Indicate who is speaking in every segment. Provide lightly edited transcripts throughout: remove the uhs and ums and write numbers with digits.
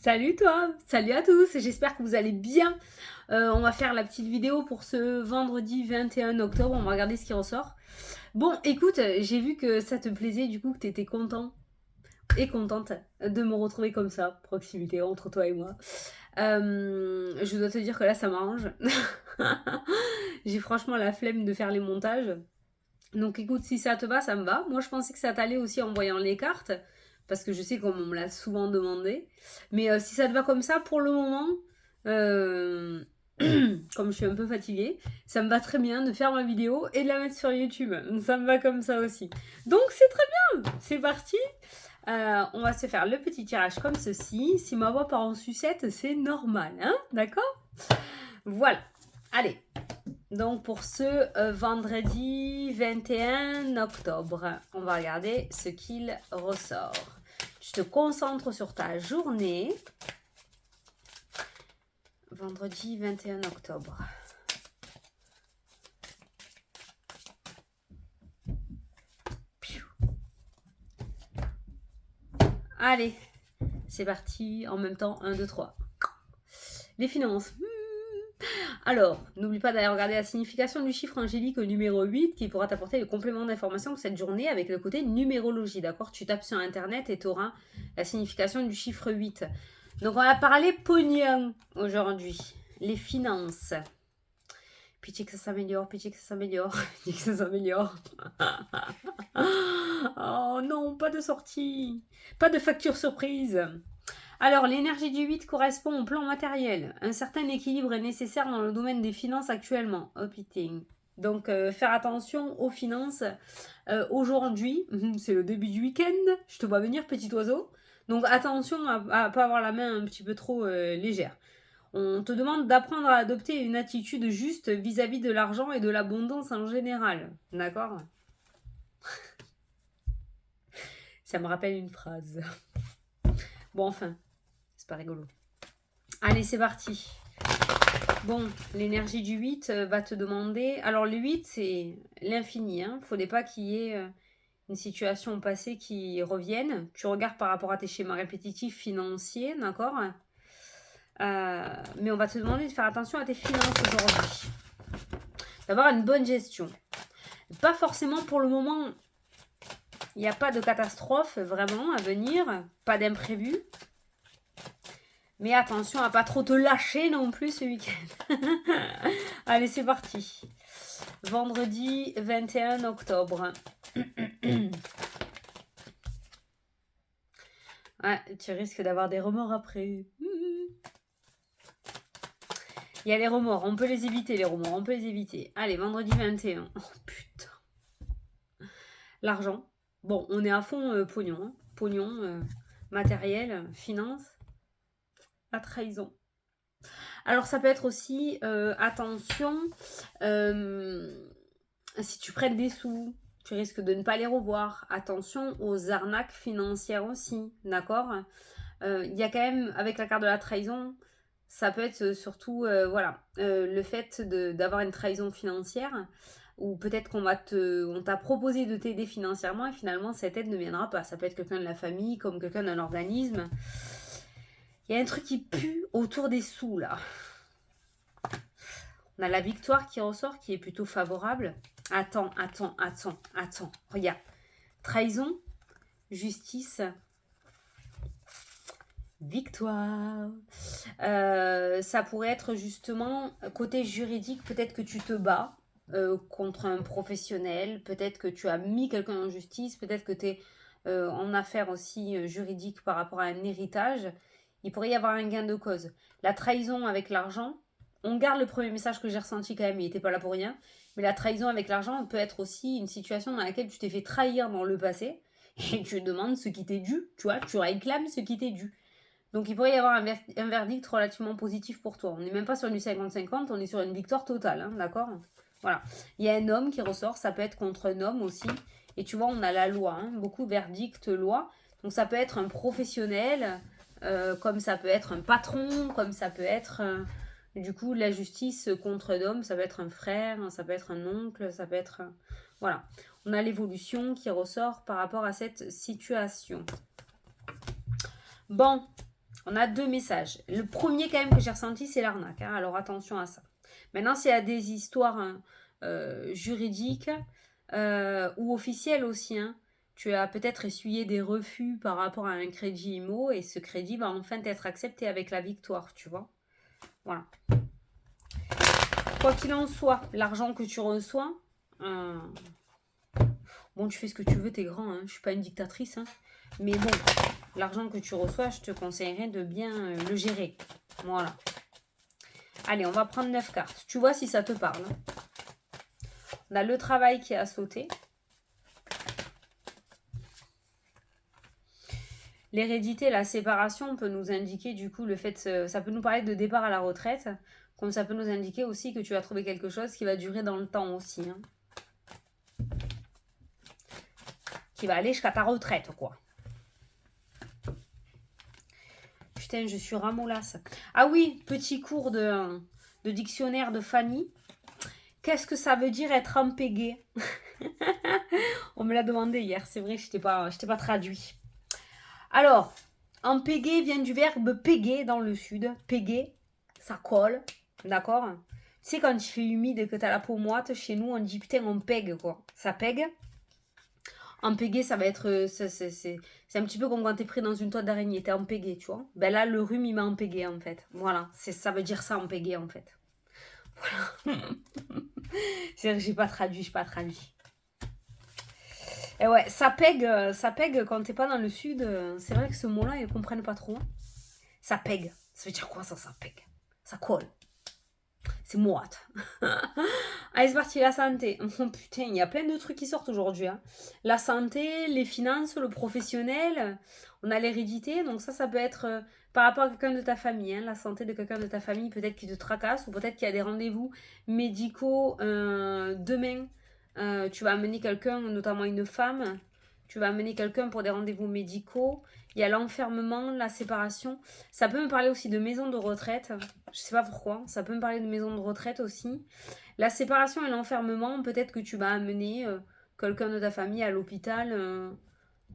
Speaker 1: Salut toi, salut à tous, j'espère que vous allez bien. On va faire la petite vidéo pour ce vendredi 21 octobre, on va regarder ce qui ressort. Bon, écoute, j'ai vu que ça te plaisait, du coup que t'étais content et contente de me retrouver comme ça, proximité entre toi et moi. Je dois te dire que là ça m'arrange. J'ai franchement la flemme de faire les montages. Donc écoute, si ça te va, ça me va. Moi je pensais que ça t'allait aussi en voyant les cartes, parce que je sais qu'on me l'a souvent demandé. Mais si ça te va comme ça, pour le moment, euh, comme je suis un peu fatiguée, ça me va très bien de faire ma vidéo et de la mettre sur YouTube. Ça me va comme ça aussi. Donc c'est très bien, c'est parti. On va se faire le petit tirage comme ceci. Si ma voix part en sucette, c'est normal, hein, d'accord? Voilà. Allez, donc pour ce vendredi 21 octobre, on va regarder ce qu'il ressort. Je te concentre sur ta journée. Vendredi 21 octobre. Allez, c'est parti. En même temps, 1, 2, 3. Les finances. Alors, n'oublie pas d'aller regarder la signification du chiffre angélique au numéro 8 qui pourra t'apporter le complément d'information pour cette journée avec le côté numérologie, d'accord? Tu tapes sur internet et tu auras la signification du chiffre 8. Donc, on va parler pognon aujourd'hui. Les finances. Pitié que ça s'améliore, pitié que ça s'améliore, pitié que ça s'améliore. Oh non, pas de sortie. Pas de facture surprise. Alors, l'énergie du 8 correspond au plan matériel. Un certain équilibre est nécessaire dans le domaine des finances actuellement. Donc, faire attention aux finances. Aujourd'hui, c'est le début du week-end. Je te vois venir, petit oiseau. Donc, attention à ne pas avoir la main un petit peu trop légère. On te demande d'apprendre à adopter une attitude juste vis-à-vis de l'argent et de l'abondance en général. D'accord? Ça me rappelle une phrase. Bon, enfin, c'est pas rigolo. Allez, c'est parti. Bon, l'énergie du 8 va te demander... Alors, le 8, c'est l'infini. Hein. Faudrait pas qu'il y ait une situation passée qui revienne. Tu regardes par rapport à tes schémas répétitifs financiers, d'accord? Mais on va te demander de faire attention à tes finances aujourd'hui. D'avoir une bonne gestion. Pas forcément pour le moment... Il n'y a pas de catastrophe vraiment à venir. Pas d'imprévu. Mais attention à pas trop te lâcher non plus ce week-end. Allez, c'est parti. Vendredi 21 octobre. Ouais, tu risques d'avoir des remords après. Il y a les remords, on peut les éviter, les remords, on peut les éviter. Allez, vendredi 21. Oh putain. L'argent. Bon, on est à fond pognon. Hein. Pognon, matériel, finance. La trahison. Alors ça peut être aussi, attention, si tu prêtes des sous, tu risques de ne pas les revoir. Attention aux arnaques financières aussi, d'accord? Il y a quand même, avec la carte de la trahison, ça peut être surtout, le fait d'avoir une trahison financière, ou peut-être on t'a proposé de t'aider financièrement et finalement cette aide ne viendra pas. Ça peut être quelqu'un de la famille, comme quelqu'un d'un organisme. Il y a un truc qui pue autour des sous là. On a la victoire qui ressort, qui est plutôt favorable. Attends. Regarde. Trahison, justice, victoire. Ça pourrait être justement côté juridique, peut-être que tu te bats contre un professionnel, peut-être que tu as mis quelqu'un en justice, peut-être que tu es en affaire aussi juridique par rapport à un héritage. Il pourrait y avoir un gain de cause. La trahison avec l'argent, on garde le premier message que j'ai ressenti quand même, il n'était pas là pour rien. Mais la trahison avec l'argent peut être aussi une situation dans laquelle tu t'es fait trahir dans le passé et tu demandes ce qui t'est dû, tu vois, tu réclames ce qui t'est dû. Donc il pourrait y avoir un verdict relativement positif pour toi. On n'est même pas sur du 50-50, on est sur une victoire totale, hein, d'accord? Voilà. Il y a un homme qui ressort, ça peut être contre un homme aussi. Et tu vois, on a la loi, hein, beaucoup verdict, loi. Donc ça peut être un professionnel, comme ça peut être un patron, comme ça peut être... du coup, la justice contre un homme, ça peut être un frère, ça peut être un oncle, ça peut être... voilà. On a l'évolution qui ressort par rapport à cette situation. Bon, On a 2 messages. Le premier quand même que j'ai ressenti, c'est l'arnaque. Hein, alors attention à ça. Maintenant, s'il y a des histoires juridiques ou officielles aussi, hein, tu as peut-être essuyé des refus par rapport à un crédit IMO et ce crédit va enfin être accepté avec la victoire, tu vois. Voilà. Quoi qu'il en soit, l'argent que tu reçois, bon, tu fais ce que tu veux, t'es grand, hein, je suis pas une dictatrice, hein, mais bon, l'argent que tu reçois, je te conseillerais de bien le gérer. Voilà. Allez, on va prendre 9 cartes. Tu vois si ça te parle. On a le travail qui a sauté. L'hérédité, la séparation peut nous indiquer du coup le fait, ça peut nous parler de départ à la retraite, comme ça peut nous indiquer aussi que tu vas trouver quelque chose qui va durer dans le temps aussi. Hein. Qui va aller jusqu'à ta retraite, quoi. Putain, je suis ramolasse. Ah oui, petit cours de dictionnaire de Fanny. Qu'est-ce que ça veut dire être empégué? On me l'a demandé hier, c'est vrai, je t'ai pas traduit. Alors, empégué vient du verbe péguer dans le sud. Péguer, ça colle, d'accord? Tu sais, quand il fait humide et que t'as la peau moite, chez nous, on dit putain, on pègue, quoi. Ça pègue. Empégué, ça va être. C'est un petit peu comme quand t'es pris dans une toile d'araignée, t'es empégué, tu vois. Ben là, le rhume, il m'a empégué, en fait. Voilà, ça veut dire ça, empégué, en fait. Voilà. C'est-à-dire que j'ai pas traduit. Et ouais, ça pègue quand t'es pas dans le sud. C'est vrai que ce mot-là, ils comprennent pas trop. Ça pègue. Ça veut dire quoi, ça pègue? Ça colle. C'est moite. Allez, c'est parti, la santé. Oh, putain, il y a plein de trucs qui sortent aujourd'hui. Hein. La santé, les finances, le professionnel. On a l'hérédité. Donc ça peut être par rapport à quelqu'un de ta famille. Hein. La santé de quelqu'un de ta famille, peut-être qui te tracasse ou peut-être qu'il y a des rendez-vous médicaux demain. Tu vas amener quelqu'un, notamment une femme. Tu vas amener quelqu'un pour des rendez-vous médicaux. Il y a l'enfermement, la séparation. Ça peut me parler aussi de maison de retraite. Je sais pas pourquoi. Ça peut me parler de maison de retraite aussi. La séparation et l'enfermement, peut-être que tu vas amener quelqu'un de ta famille à l'hôpital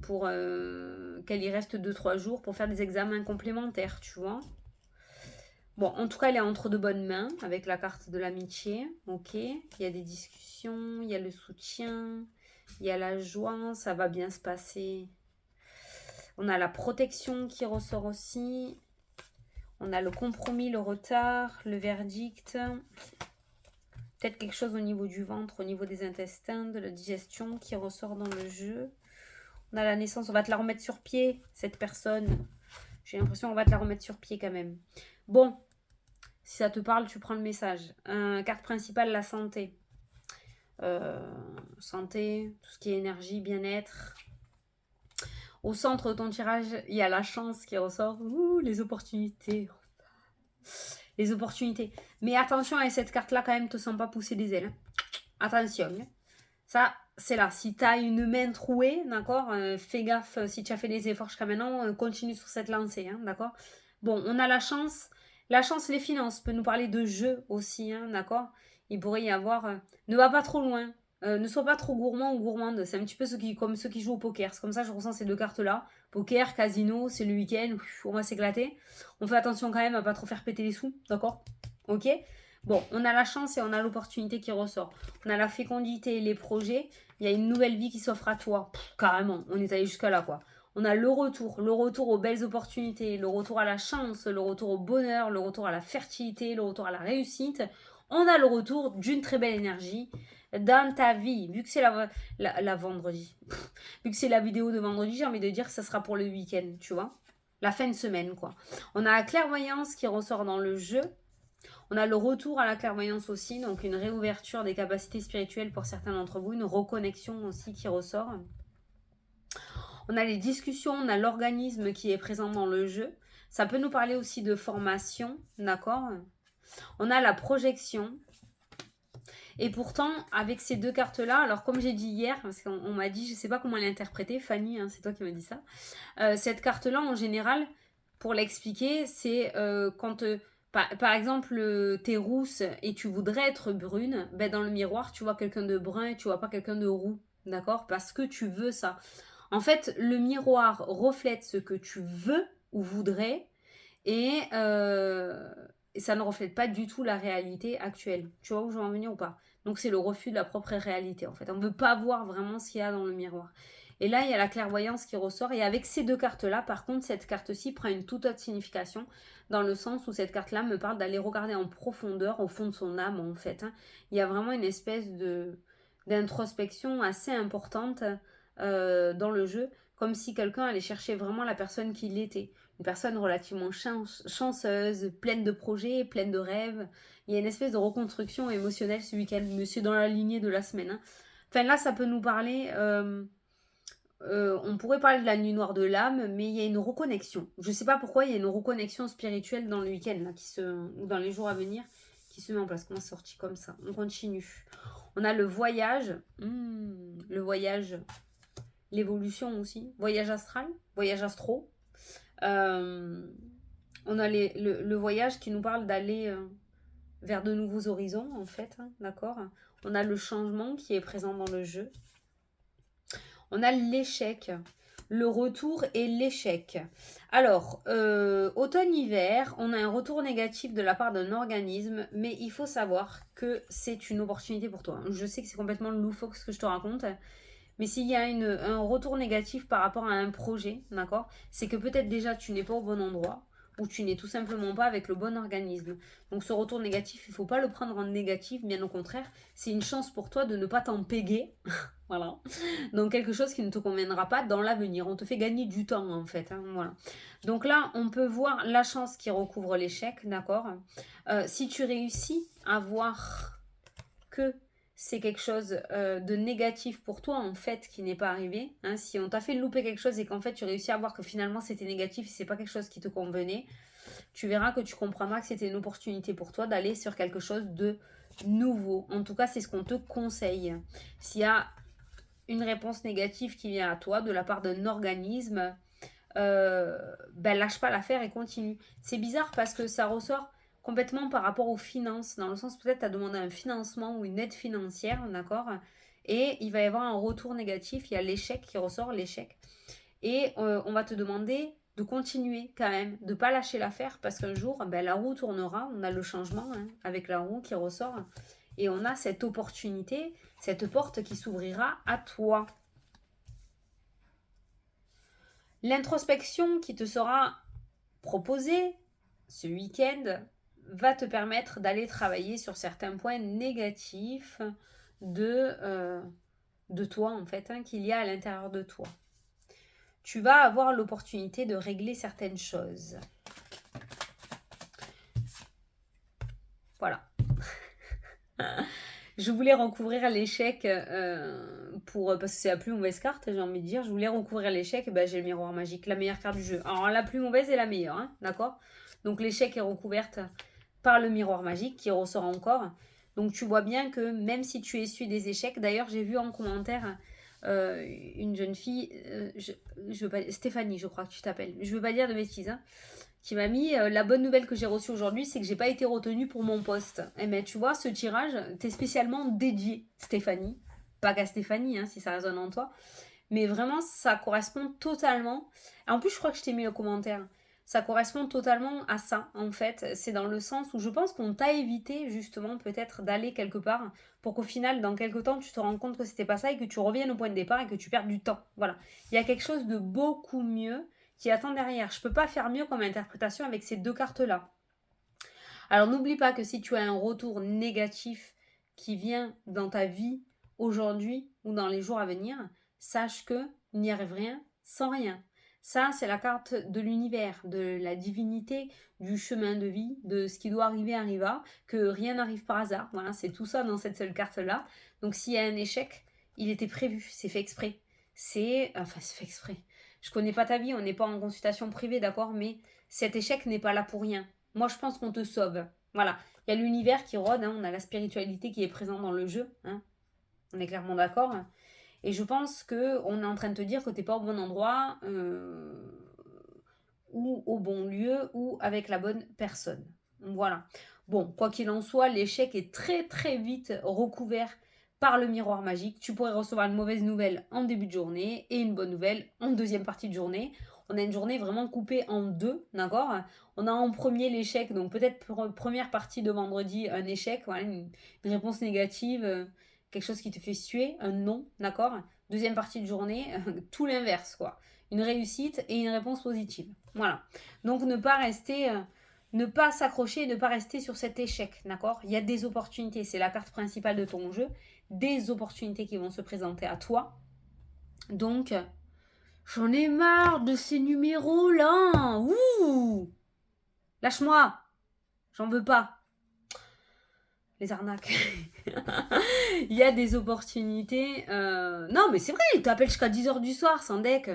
Speaker 1: pour qu'elle y reste 2-3 jours pour faire des examens complémentaires, tu vois. Bon, en tout cas, elle est entre de bonnes mains avec la carte de l'amitié. Ok. Il y a des discussions, il y a le soutien, il y a la joie, ça va bien se passer. On a la protection qui ressort aussi. On a le compromis, le retard, le verdict. Peut-être quelque chose au niveau du ventre, au niveau des intestins, de la digestion qui ressort dans le jeu. On a la naissance, on va te la remettre sur pied, cette personne. J'ai l'impression qu'on va te la remettre sur pied quand même. Bon, si ça te parle, tu prends le message. Carte principale, la santé. Santé, tout ce qui est énergie, bien-être. Au centre de ton tirage, il y a la chance qui ressort. Ouh, les opportunités. Les opportunités. Mais attention, avec cette carte-là, quand même, ne te sens pas pousser des ailes. Attention. Ça, c'est là. Si tu as une main trouée, d'accord, fais gaffe. Si tu as fait des efforts jusqu'à maintenant, continue sur cette lancée, hein, d'accord. Bon, on a la chance. La chance, les finances, peut nous parler de jeu aussi, hein, d'accord. Il pourrait y avoir... ne va pas trop loin. Ne sois pas trop gourmand ou gourmande. C'est un petit peu comme ceux qui jouent au poker. C'est comme ça que je ressens ces deux cartes-là. Poker, casino, c'est le week-end. On va s'éclater. On fait attention quand même à pas trop faire péter les sous. D'accord? Ok? Bon, on a la chance et on a l'opportunité qui ressort. On a la fécondité et les projets. Il y a une nouvelle vie qui s'offre à toi. Carrément, on est allé jusqu'à là, quoi. On a le retour aux belles opportunités, le retour à la chance, le retour au bonheur, le retour à la fertilité, le retour à la réussite. On a le retour d'une très belle énergie dans ta vie. Vu que c'est la vendredi, vu que c'est la vidéo de vendredi, j'ai envie de dire que ça sera pour le week-end, tu vois. La fin de semaine, quoi. On a la clairvoyance qui ressort dans le jeu. On a le retour à la clairvoyance aussi, donc une réouverture des capacités spirituelles pour certains d'entre vous, une reconnexion aussi qui ressort. On a les discussions, on a l'organisme qui est présent dans le jeu. Ça peut nous parler aussi de formation, d'accord? On a la projection. Et pourtant, avec ces deux cartes-là, alors comme j'ai dit hier, parce qu'on m'a dit, je ne sais pas comment l'interpréter, Fanny, hein, c'est toi qui m'as dit ça. Cette carte-là, en général, pour l'expliquer, c'est quand... par exemple, t'es rousse et tu voudrais être brune, ben dans le miroir, tu vois quelqu'un de brun et tu vois pas quelqu'un de roux, d'accord? Parce que tu veux ça. En fait, le miroir reflète ce que tu veux ou voudrais, Et ça ne reflète pas du tout la réalité actuelle. Tu vois où je veux en venir ou pas? Donc c'est le refus de la propre réalité en fait. On ne veut pas voir vraiment ce qu'il y a dans le miroir. Et là, il y a la clairvoyance qui ressort. Et avec ces deux cartes-là, par contre, cette carte-ci prend une toute autre signification, dans le sens où cette carte-là me parle d'aller regarder en profondeur, au fond de son âme, en fait. Hein. Il y a vraiment une espèce d'introspection assez importante dans le jeu, comme si quelqu'un allait chercher vraiment la personne qu'il était. Une personne relativement chanceuse, pleine de projets, pleine de rêves. Il y a une espèce de reconstruction émotionnelle ce week-end, mais c'est dans la lignée de la semaine. Hein. Enfin là, ça peut nous parler... on pourrait parler de la nuit noire de l'âme, mais il y a une reconnexion. Je ne sais pas pourquoi, il y a une reconnexion spirituelle dans le week-end, là, ou dans les jours à venir, qui se met en place. Comment c'est sorti comme ça? On continue. On a le voyage. Le voyage, l'évolution aussi. Voyage astral, voyage astro. On a le voyage qui nous parle d'aller vers de nouveaux horizons, en fait. Hein, d'accord? On a le changement qui est présent dans le jeu. On a l'échec, le retour et l'échec. Alors, automne-hiver, on a un retour négatif de la part d'un organisme, mais il faut savoir que c'est une opportunité pour toi. Je sais que c'est complètement loufoque ce que je te raconte, mais s'il y a un retour négatif par rapport à un projet, d'accord, c'est que peut-être déjà tu n'es pas au bon endroit, ou tu n'es tout simplement pas avec le bon organisme. Donc ce retour négatif, il ne faut pas le prendre en négatif, bien au contraire, c'est une chance pour toi de ne pas t'en péguer. Voilà. Donc quelque chose qui ne te conviendra pas dans l'avenir. On te fait gagner du temps en fait. Hein, voilà. Donc là, on peut voir la chance qui recouvre l'échec, d'accord. Si tu réussis à voir que c'est quelque chose de négatif pour toi en fait qui n'est pas arrivé, hein, si on t'a fait louper quelque chose et qu'en fait tu réussis à voir que finalement c'était négatif, c'est pas quelque chose qui te convenait, tu verras que tu comprendras que c'était une opportunité pour toi d'aller sur quelque chose de nouveau. En tout cas, c'est ce qu'on te conseille. S'il y a une réponse négative qui vient à toi de la part d'un organisme, ben lâche pas l'affaire et continue. C'est bizarre parce que ça ressort complètement par rapport aux finances, dans le sens peut-être tu as demandé un financement ou une aide financière, d'accord, et il va y avoir un retour négatif, il y a l'échec qui ressort, l'échec, et on va te demander de continuer quand même, de pas lâcher l'affaire parce qu'un jour, ben, la roue tournera, on a le changement hein, avec la roue qui ressort, et on a cette opportunité, cette porte qui s'ouvrira à toi. L'introspection qui te sera proposée ce week-end va te permettre d'aller travailler sur certains points négatifs de toi en fait, hein, qu'il y a à l'intérieur de toi. Tu vas avoir l'opportunité de régler certaines choses. Voilà. Je voulais recouvrir l'échec parce que c'est la plus mauvaise carte, j'ai envie de dire. Je voulais recouvrir l'échec, et ben j'ai le miroir magique, la meilleure carte du jeu. Alors la plus mauvaise est la meilleure, hein, d'accord? Donc l'échec est recouverte par le miroir magique qui ressort encore. Donc tu vois bien que même si tu essuies des échecs, d'ailleurs j'ai vu en commentaire une jeune fille, je veux pas, Stéphanie je crois que tu t'appelles, je veux pas dire de bêtises, hein, qui m'a mis la bonne nouvelle que j'ai reçue aujourd'hui, c'est que j'ai pas été retenue pour mon poste. Eh bien, tu vois, ce tirage, t'es spécialement dédié, Stéphanie. Pas qu'à Stéphanie, hein, si ça résonne en toi. Mais vraiment, ça correspond totalement. En plus, je crois que je t'ai mis le commentaire. Ça correspond totalement à ça, en fait. C'est dans le sens où je pense qu'on t'a évité, justement, peut-être d'aller quelque part pour qu'au final, dans quelques temps, tu te rends compte que c'était pas ça et que tu reviennes au point de départ et que tu perds du temps. Voilà. Il y a quelque chose de beaucoup mieux qui attend derrière. Je peux pas faire mieux comme interprétation avec ces deux cartes-là. Alors n'oublie pas que si tu as un retour négatif qui vient dans ta vie aujourd'hui ou dans les jours à venir, sache que il n'y arrive rien sans rien. Ça, c'est la carte de l'univers, de la divinité, du chemin de vie, de ce qui doit arriver arriva, que rien n'arrive par hasard. Voilà, c'est tout ça dans cette seule carte-là. Donc s'il y a un échec, il était prévu, c'est fait exprès. C'est fait exprès. Je connais pas ta vie, on n'est pas en consultation privée, d'accord, mais cet échec n'est pas là pour rien. Moi, je pense qu'on te sauve. Voilà. Il y a l'univers qui rôde, hein, on a la spiritualité qui est présente dans le jeu. Hein. On est clairement d'accord. Et je pense qu'on est en train de te dire que tu n'es pas au bon endroit, ou au bon lieu, ou avec la bonne personne. Voilà. Bon, quoi qu'il en soit, l'échec est très très vite recouvert par le miroir magique. Tu pourrais recevoir une mauvaise nouvelle en début de journée et une bonne nouvelle en deuxième partie de journée. On a une journée vraiment coupée en deux, d'accord? On a en premier l'échec, donc peut-être première partie de vendredi, un échec, voilà, une réponse négative, quelque chose qui te fait suer, un non, d'accord? Deuxième partie de journée, tout l'inverse, quoi. Une réussite et une réponse positive. Voilà. Donc ne pas rester, ne pas s'accrocher, ne pas rester sur cet échec, d'accord? Il y a des opportunités, c'est la carte principale de ton jeu, des opportunités qui vont se présenter à toi. Donc, j'en ai marre de ces numéros-là. Ouh! Lâche-moi. J'en veux pas. Les arnaques. Il y a des opportunités. Non, mais c'est vrai, ils t'appellent jusqu'à 10h du soir, sans deck,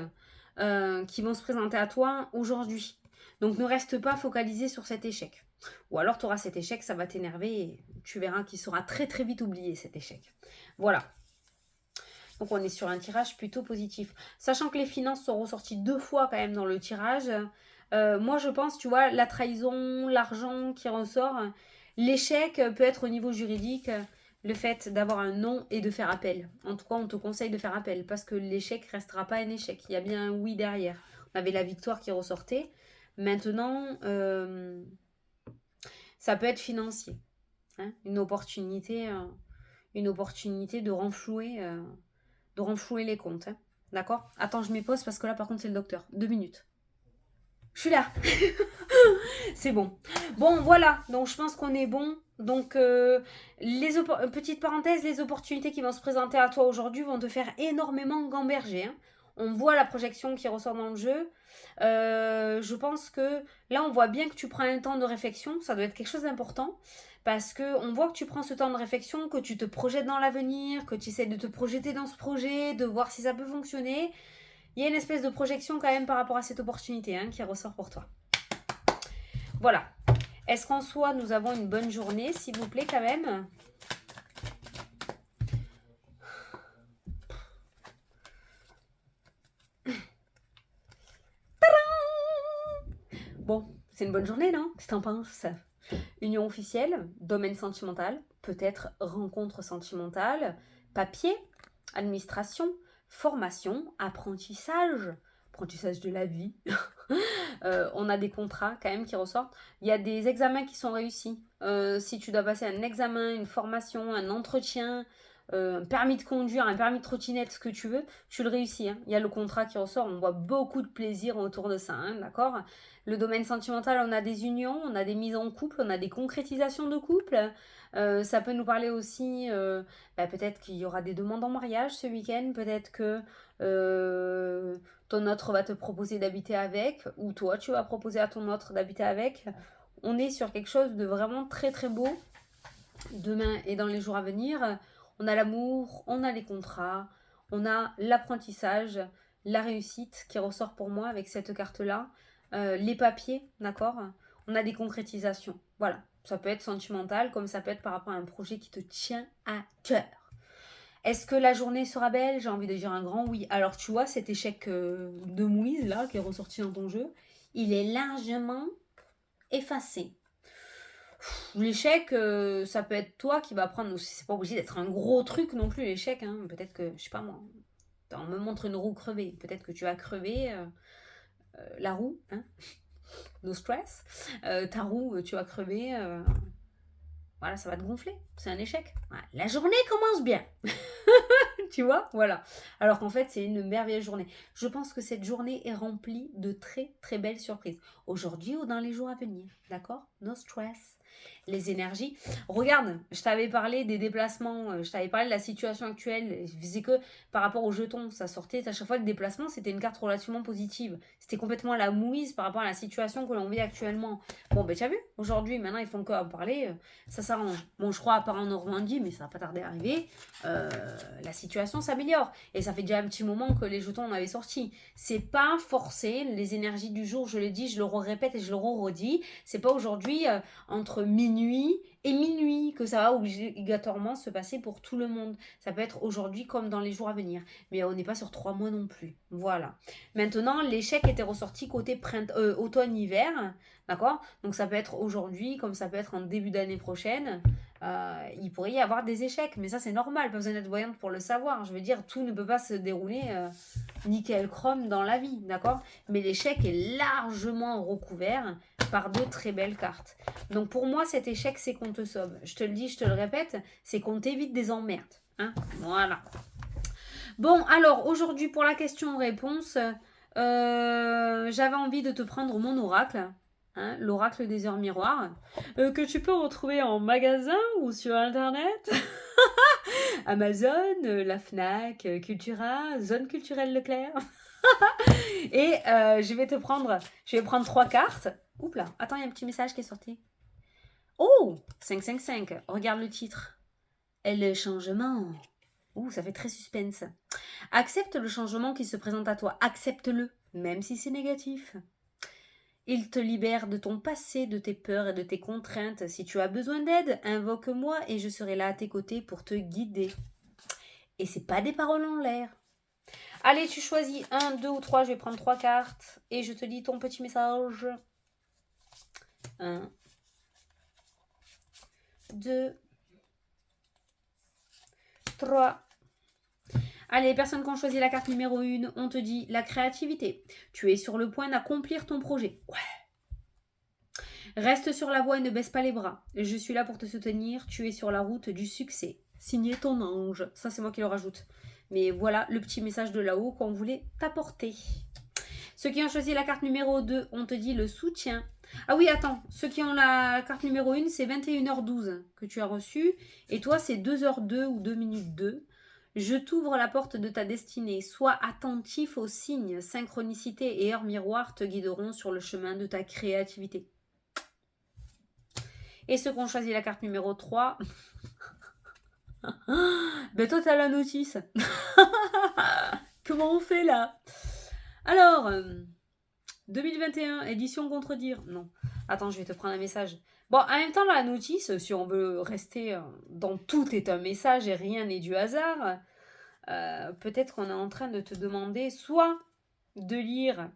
Speaker 1: qui vont se présenter à toi aujourd'hui. Donc ne reste pas focalisé sur cet échec. Ou alors tu auras cet échec, ça va t'énerver et tu verras qu'il sera très très vite oublié cet échec. Voilà. Donc on est sur un tirage plutôt positif. Sachant que les finances sont ressorties 2 fois quand même dans le tirage. Moi je pense, tu vois, la trahison, l'argent qui ressort. L'échec peut être au niveau juridique, le fait d'avoir un non et de faire appel. En tout cas, on te conseille de faire appel parce que l'échec ne restera pas un échec. Il y a bien un oui derrière. On avait la victoire qui ressortait. Maintenant, ça peut être financier. Hein, une opportunité de renflouer les comptes. Hein. D'accord? Attends, je m'y pose parce que là, par contre, c'est le docteur. 2 minutes. Je suis là. C'est bon. Bon, voilà. Donc, je pense qu'on est bon. Donc, petite parenthèse, les opportunités qui vont se présenter à toi aujourd'hui vont te faire énormément gamberger. Hein. On voit la projection qui ressort dans le jeu. Je pense que là, on voit bien que tu prends un temps de réflexion. Ça doit être quelque chose d'important. Parce qu'on voit que tu prends ce temps de réflexion, que tu te projettes dans l'avenir, que tu essaies de te projeter dans ce projet, de voir si ça peut fonctionner. Il y a une espèce de projection quand même par rapport à cette opportunité qui ressort pour toi. Voilà. Est-ce qu'en soi, nous avons une bonne journée, s'il vous plaît, quand même? Bon, c'est une bonne journée, non? Qu'est-ce que t'en penses? Union officielle, domaine sentimental, peut-être rencontre sentimentale, papier, administration, formation, apprentissage de la vie. On a des contrats quand même qui ressortent. Il y a des examens qui sont réussis. Si tu dois passer un examen, une formation, un entretien, un permis de conduire, un permis de trottinette, ce que tu veux, tu le réussis. Hein. Il y a le contrat qui ressort, on voit beaucoup de plaisir autour de ça, hein, d'accord? Le domaine sentimental, on a des unions, on a des mises en couple, on a des concrétisations de couple. Ça peut nous parler aussi, peut-être qu'il y aura des demandes en mariage ce week-end, peut-être que ton autre va te proposer d'habiter avec, ou toi tu vas proposer à ton autre d'habiter avec. On est sur quelque chose de vraiment très très beau demain et dans les jours à venir. On a l'amour, on a les contrats, on a l'apprentissage, la réussite qui ressort pour moi avec cette carte-là, les papiers, d'accord? On a des concrétisations, voilà. Ça peut être sentimental comme ça peut être par rapport à un projet qui te tient à cœur. Est-ce que la journée sera belle? J'ai envie de dire un grand oui. Alors tu vois cet échec de Moïse là qui est ressorti dans ton jeu, il est largement effacé. L'échec, ça peut être toi qui va prendre, c'est pas obligé d'être un gros truc non plus l'échec, hein. Peut-être que, je sais pas moi, on me montre une roue crevée, peut-être que tu vas crever la roue, hein. No stress, ta roue, tu vas crever, voilà, ça va te gonfler, c'est un échec. Voilà. La journée commence bien. Tu vois, voilà. Alors qu'en fait, c'est une merveilleuse journée. Je pense que cette journée est remplie de très très belles surprises. Aujourd'hui ou dans les jours à venir, d'accord? No stress. Les énergies. Regarde, je t'avais parlé des déplacements, je t'avais parlé de la situation actuelle. Je disais que par rapport aux jetons, ça sortait à chaque fois le déplacement, c'était une carte relativement positive. C'était complètement la mouise par rapport à la situation que l'on vit actuellement. Bon, ben tu as vu, aujourd'hui, maintenant, ils font que en parler, ça s'arrange. Bon, je crois à part en Normandie, mais ça va pas tarder à arriver. La situation s'améliore. Et ça fait déjà un petit moment que les jetons en avaient sorti. C'est pas forcé, les énergies du jour, je le dis, je le répète et je le redis. C'est pas aujourd'hui entre minuit et minuit que ça va obligatoirement se passer pour tout le monde. Ça peut être aujourd'hui comme dans les jours à venir. Mais on n'est pas sur 3 mois non plus. Voilà. Maintenant, l'échec était ressorti côté automne-hiver. D'accord? Donc ça peut être aujourd'hui comme ça peut être en début d'année prochaine. il pourrait y avoir des échecs. Mais ça, c'est normal, pas besoin d'être voyante pour le savoir. Je veux dire, tout ne peut pas se dérouler nickel chrome dans la vie, d'accord? Mais l'échec est largement recouvert par de très belles cartes. Donc pour moi, cet échec, c'est qu'on te sauve. Je te le dis, je te le répète, c'est qu'on t'évite des emmerdes. Hein, voilà. Bon, alors, aujourd'hui, pour la question-réponse, j'avais envie de te prendre mon oracle, hein, l'oracle des heures miroirs, que tu peux retrouver en magasin ou sur Internet. Amazon, la Fnac, Cultura, Zone culturelle Leclerc. Et je vais prendre 3 cartes. Oups là, attends, il y a un petit message qui est sorti. Oh, 555, regarde le titre. Et le changement. Ouh, ça fait très suspense. Accepte le changement qui se présente à toi. Accepte-le, même si c'est négatif. Il te libère de ton passé, de tes peurs et de tes contraintes. Si tu as besoin d'aide, invoque-moi et je serai là à tes côtés pour te guider. Et c'est pas des paroles en l'air. Allez, tu choisis 1, 2 ou 3. Je vais prendre 3 cartes et je te dis ton petit message. 1, 2, 3. Allez, les personnes qui ont choisi la carte numéro 1, on te dit la créativité. Tu es sur le point d'accomplir ton projet. Ouais. Reste sur la voie et ne baisse pas les bras. Je suis là pour te soutenir. Tu es sur la route du succès. Signé ton ange. Ça, c'est moi qui le rajoute. Mais voilà le petit message de là-haut qu'on voulait t'apporter. Ceux qui ont choisi la carte numéro 2, on te dit le soutien. Ah oui, attends. Ceux qui ont la carte numéro 1, c'est 21h12 que tu as reçu. Et toi, c'est 2h02 ou 2 minutes 2. Je t'ouvre la porte de ta destinée. Sois attentif aux signes. Synchronicité et heure miroir te guideront sur le chemin de ta créativité. Et ceux qui ont choisi la carte numéro 3... ben toi, t'as la notice. Comment on fait là? Alors, 2021, édition contredire. Non. Attends, je vais te prendre un message. Bon, en même temps, la notice, si on veut rester dans tout est un message et rien n'est du hasard, peut-être qu'on est en train de te demander soit de lire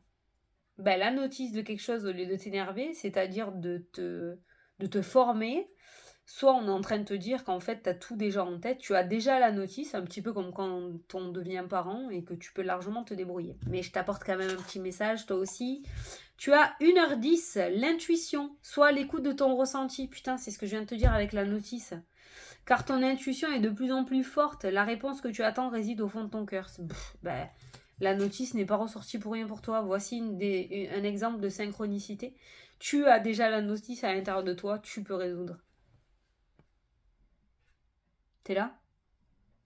Speaker 1: la notice de quelque chose au lieu de t'énerver, c'est-à-dire de te former, soit on est en train de te dire qu'en fait, tu as tout déjà en tête, tu as déjà la notice, un petit peu comme quand on devient parent et que tu peux largement te débrouiller. Mais je t'apporte quand même un petit message, toi aussi. Tu as 1h10, l'intuition, soit l'écoute de ton ressenti. Putain, c'est ce que je viens de te dire avec la notice. Car ton intuition est de plus en plus forte. La réponse que tu attends réside au fond de ton cœur. La notice n'est pas ressortie pour rien pour toi. Voici un exemple de synchronicité. Tu as déjà la notice à l'intérieur de toi, tu peux résoudre. T'es là?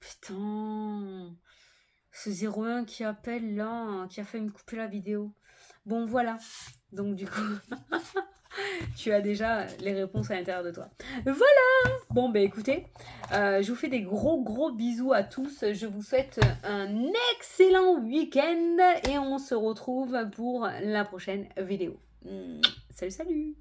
Speaker 1: Putain, ce 01 qui appelle là, qui a fait me couper la vidéo. Bon, voilà. Donc, du coup, tu as déjà les réponses à l'intérieur de toi. Voilà! Bon, écoutez, je vous fais des gros bisous à tous. Je vous souhaite un excellent week-end et on se retrouve pour la prochaine vidéo. Salut!